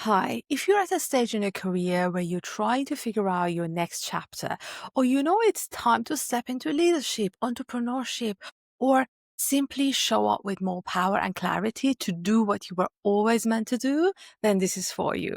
Hi, if you're at a stage in your career where you're trying to figure out your next chapter, or it's time to step into leadership, entrepreneurship, or simply show up with more power and clarity to do what you were always meant to do, then this is for you.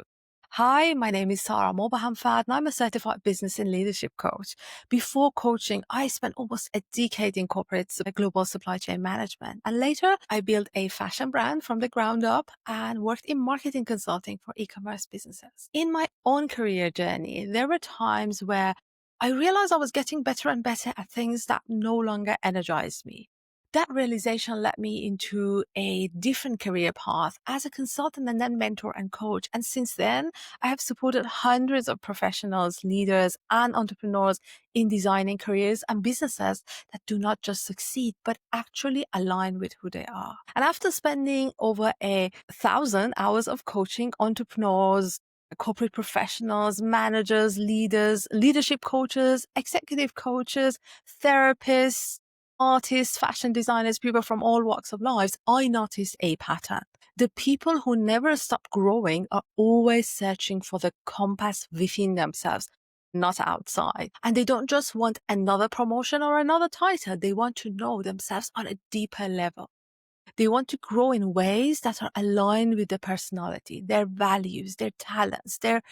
Hi, my name is Sarah Mobahamfad and I'm a certified business and leadership coach. Before coaching, I spent almost a decade in corporate global supply chain management. And later, I built a fashion brand from the ground up and worked in marketing consulting for e-commerce businesses. In my own career journey, there were times where I realized I was getting better and better at things that no longer energized me. That realization led me into a different career path as a consultant and then mentor and coach. And since then, I have supported hundreds of professionals, leaders, and entrepreneurs in designing careers and businesses that do not just succeed, but actually align with who they are. And after spending over 1,000 hours of coaching entrepreneurs, corporate professionals, managers, leaders, leadership coaches, executive coaches, therapists, artists, fashion designers, people from all walks of life, I noticed a pattern. The people who never stop growing are always searching for the compass within themselves, not outside. And they don't just want another promotion or another title. They want to know themselves on a deeper level. They want to grow in ways that are aligned with their personality, their values, their talents, their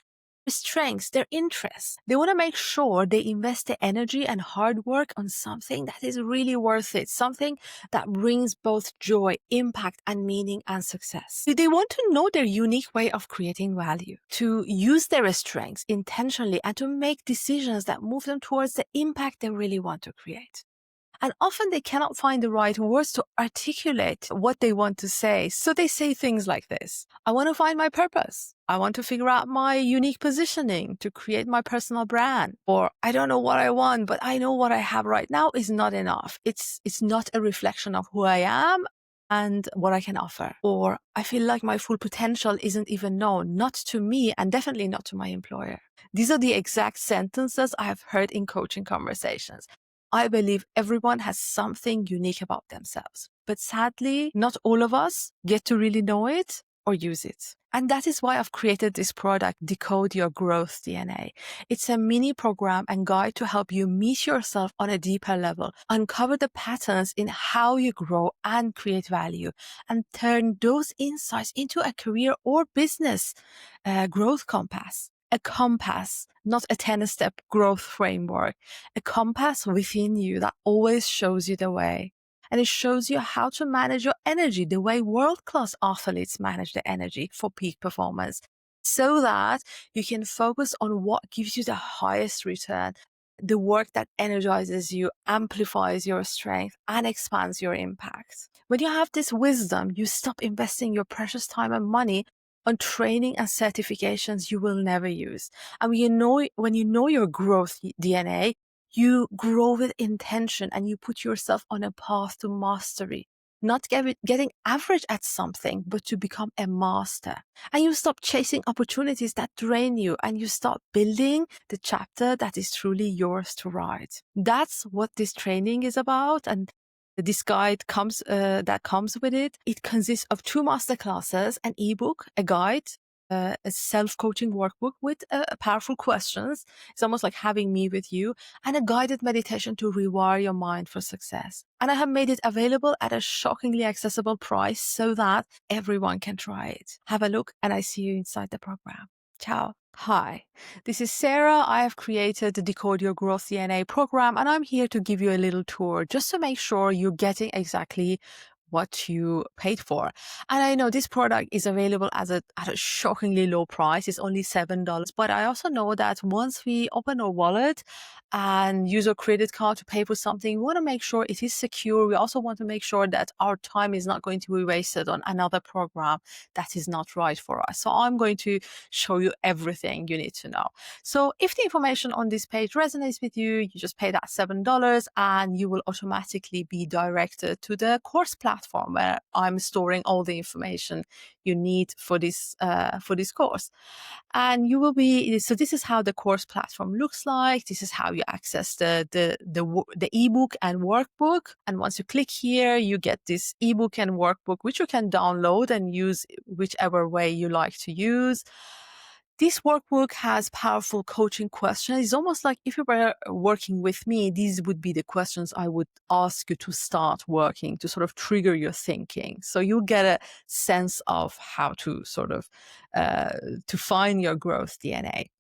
strengths, their interests. They want to make sure they invest the energy and hard work on something that is really worth it, something that brings both joy, impact, and meaning and success. They want to know their unique way of creating value, to use their strengths intentionally, and to make decisions that move them towards the impact they really want to create. And often they cannot find the right words to articulate what they want to say. So they say things like this. I want to find my purpose. I want to figure out my unique positioning to create my personal brand. Or I don't know what I want, but I know what I have right now is not enough. It's not a reflection of who I am and what I can offer. Or I feel like my full potential isn't even known, not to me and definitely not to my employer. These are the exact sentences I have heard in coaching conversations. I believe everyone has something unique about themselves, but sadly, not all of us get to really know it or use it. And that is why I've created this product, Decode Your Growth DNA. It's a mini program and guide to help you meet yourself on a deeper level, uncover the patterns in how you grow and create value, and turn those insights into a career or business growth compass. A compass, not a 10-step growth framework, a compass within you that always shows you the way. And it shows you how to manage your energy the way world-class athletes manage their energy for peak performance, so that you can focus on what gives you the highest return, the work that energizes you, amplifies your strength, and expands your impact. When you have this wisdom, you stop investing your precious time and money on training and certifications you will never use. And when you know your growth DNA, you grow with intention and you put yourself on a path to mastery, not getting average at something, but to become a master. And you stop chasing opportunities that drain you and you start building the chapter that is truly yours to write. That's what this training is about. And this guide comes with it. It consists of 2 masterclasses, an ebook, a guide, a self-coaching workbook with powerful questions. It's almost like having me with you, and a guided meditation to rewire your mind for success. And I have made it available at a shockingly accessible price so that everyone can try it. Have a look, and I see you inside the program. Ciao. Hi, this is Sarah. I have created the Decode Your Growth DNA program, and I'm here to give you a little tour just to make sure you're getting exactly what you paid for. And I know this product is available at a shockingly low price. It's only $7. But I also know that once we open our wallet and use our credit card to pay for something, we want to make sure it is secure. We also want to make sure that our time is not going to be wasted on another program that is not right for us. So I'm going to show you everything you need to know. So if the information on this page resonates with you, you just pay that $7 and you will automatically be directed to the course platform where I'm storing all the information you need for this course. And you will be, so this is how the course platform looks like. This is how you access the ebook and workbook. And once you click here, you get this ebook and workbook, which you can download and use whichever way you like to use. This workbook has powerful coaching questions. It's almost like if you were working with me, these would be the questions I would ask you to start working, to sort of trigger your thinking. So you'll get a sense of how to sort of to find your growth DNA.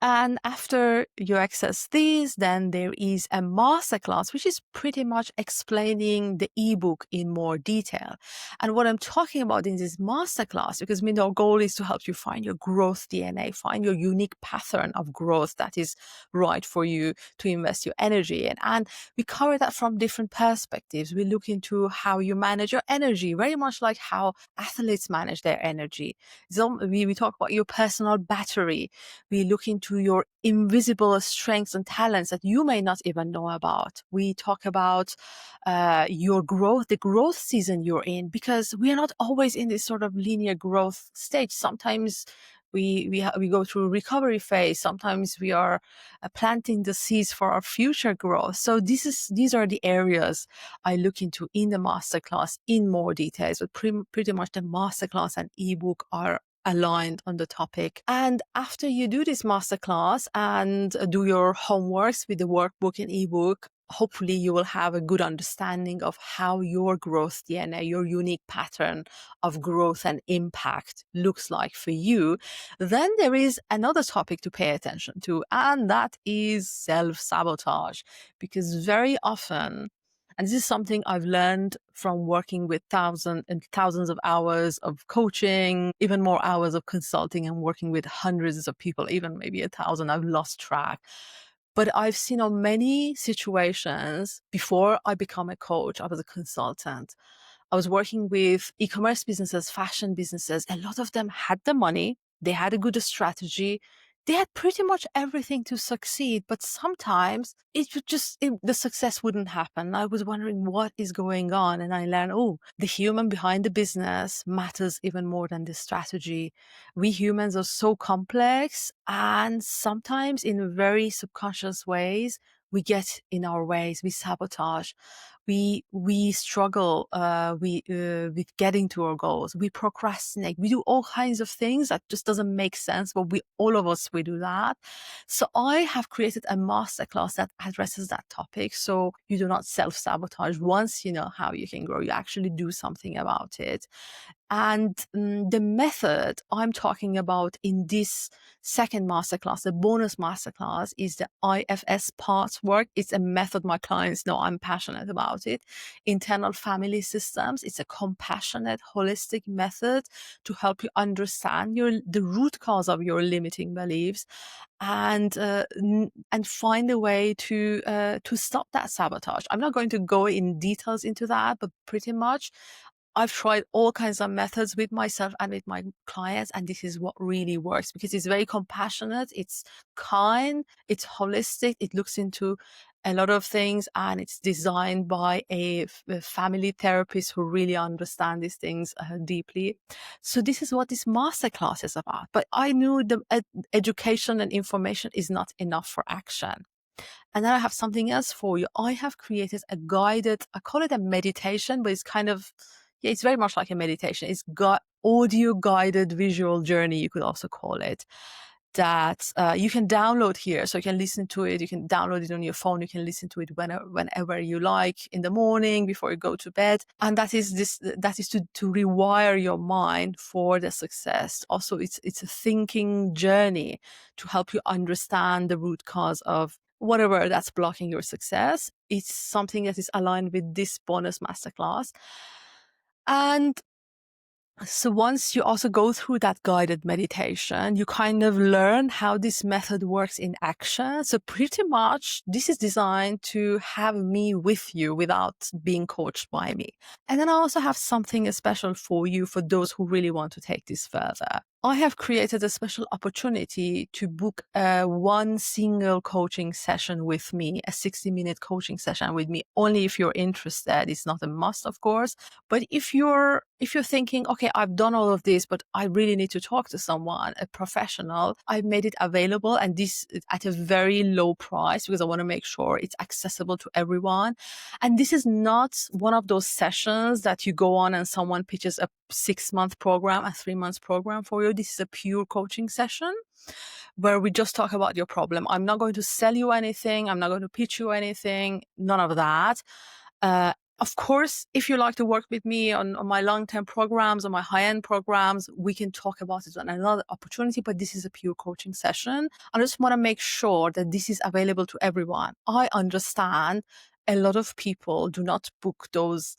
And after you access these, then there is a masterclass, which is pretty much explaining the ebook in more detail. And what I'm talking about in this masterclass, because our goal is to help you find your growth DNA, find your unique pattern of growth that is right for you to invest your energy in. And we cover that from different perspectives. We look into how you manage your energy, very much like how athletes manage their energy. So we talk about your personal battery. We look into your invisible strengths and talents that you may not even know about. We talk about your growth, the growth season you're in, because we are not always in this sort of linear growth stage. Sometimes we go through a recovery phase. Sometimes we are planting the seeds for our future growth. So these are the areas I look into in the masterclass in more details. But pretty much the masterclass and ebook are aligned on the topic. And after you do this masterclass and do your homeworks with the workbook and ebook, hopefully you will have a good understanding of how your growth DNA, your unique pattern of growth and impact looks like for you. Then there is another topic to pay attention to, and that is self-sabotage. Because very often, and this is something I've learned from working with thousands and thousands of hours of coaching, even more hours of consulting, and working with hundreds of people, even maybe 1,000. I've lost track. But I've seen on many situations before I become a coach, I was a consultant. I was working with e-commerce businesses, fashion businesses. A lot of them had the money. They had a good strategy. They had pretty much everything to succeed, but sometimes the success wouldn't happen. I was wondering what is going on. And I learned, the human behind the business matters even more than the strategy. We humans are so complex, and sometimes in very subconscious ways, we get in our ways, we sabotage, we struggle with getting to our goals, we procrastinate, we do all kinds of things that just doesn't make sense, but all of us, we do that. So I have created a masterclass that addresses that topic, so you do not self-sabotage. Once you know how you can grow, you actually do something about it. And the method I'm talking about in this second masterclass, the bonus masterclass, is the IFS parts work. It's a method my clients know I'm passionate about it. Internal family systems. It's a compassionate, holistic method to help you understand the root cause of your limiting beliefs, and find a way to stop that sabotage. I'm not going to go in details into that, but pretty much I've tried all kinds of methods with myself and with my clients, and this is what really works because it's very compassionate, it's kind, it's holistic, it looks into a lot of things, and it's designed by a family therapist who really understand these things deeply. So this is what this masterclass is about. But I knew the education and information is not enough for action. And then I have something else for you. I have created a guided, I call it a meditation, but it's kind of, it's very much like a meditation. It's got audio guided visual journey, you could also call it, that you can download here. So you can listen to it. You can download it on your phone. You can listen to it whenever you like, in the morning, before you go to bed. And that is to rewire your mind for the success. Also, it's a thinking journey to help you understand the root cause of whatever that's blocking your success. It's something that is aligned with this bonus masterclass. And so once you also go through that guided meditation, you kind of learn how this method works in action. So pretty much this is designed to have me with you without being coached by me. And then I also have something special for you for those who really want to take this further. I have created a special opportunity to book one single coaching session with me, a 60-minute coaching session with me, only if you're interested. It's not a must, of course. But if you're thinking, okay, I've done all of this, but I really need to talk to someone, a professional, I've made it available, and this is at a very low price because I want to make sure it's accessible to everyone. And this is not one of those sessions that you go on and someone pitches a 6-month program, a 3 month program for you. This is a pure coaching session where we just talk about your problem. I'm not going to sell you anything. I'm not going to pitch you anything. None of that. Uh, of course, if you like to work with me on my long-term programs or my high-end programs, we can talk about it on another opportunity, but this is a pure coaching session. I just want to make sure that this is available to everyone. I understand a lot of people do not book those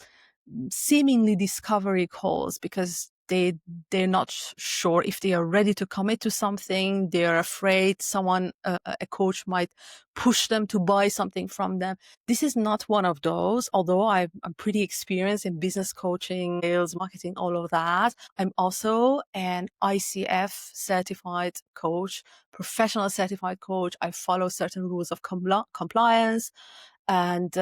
seemingly discovery calls because they're not sure if they are ready to commit to something. They're afraid someone, a coach might push them to buy something from them. This is not one of those. Although I'm pretty experienced in business coaching, sales, marketing, all of that. I'm also an ICF certified coach, professional certified coach. I follow certain rules of compliance and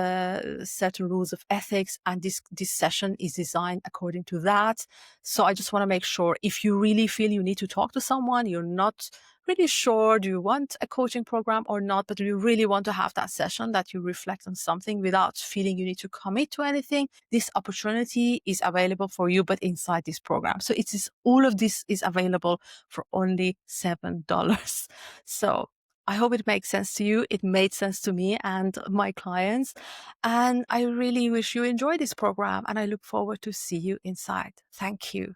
certain rules of ethics, and this session is designed according to that. So I just want to make sure, if you really feel you need to talk to someone, you're not really sure, do you want a coaching program or not, but you really want to have that session that you reflect on something without feeling you need to commit to anything, this opportunity is available for you, but inside this program. So it is, all of this is available for only $7. So I hope it makes sense to you. It made sense to me and my clients. And I really wish you enjoy this program, and I look forward to see you inside. Thank you.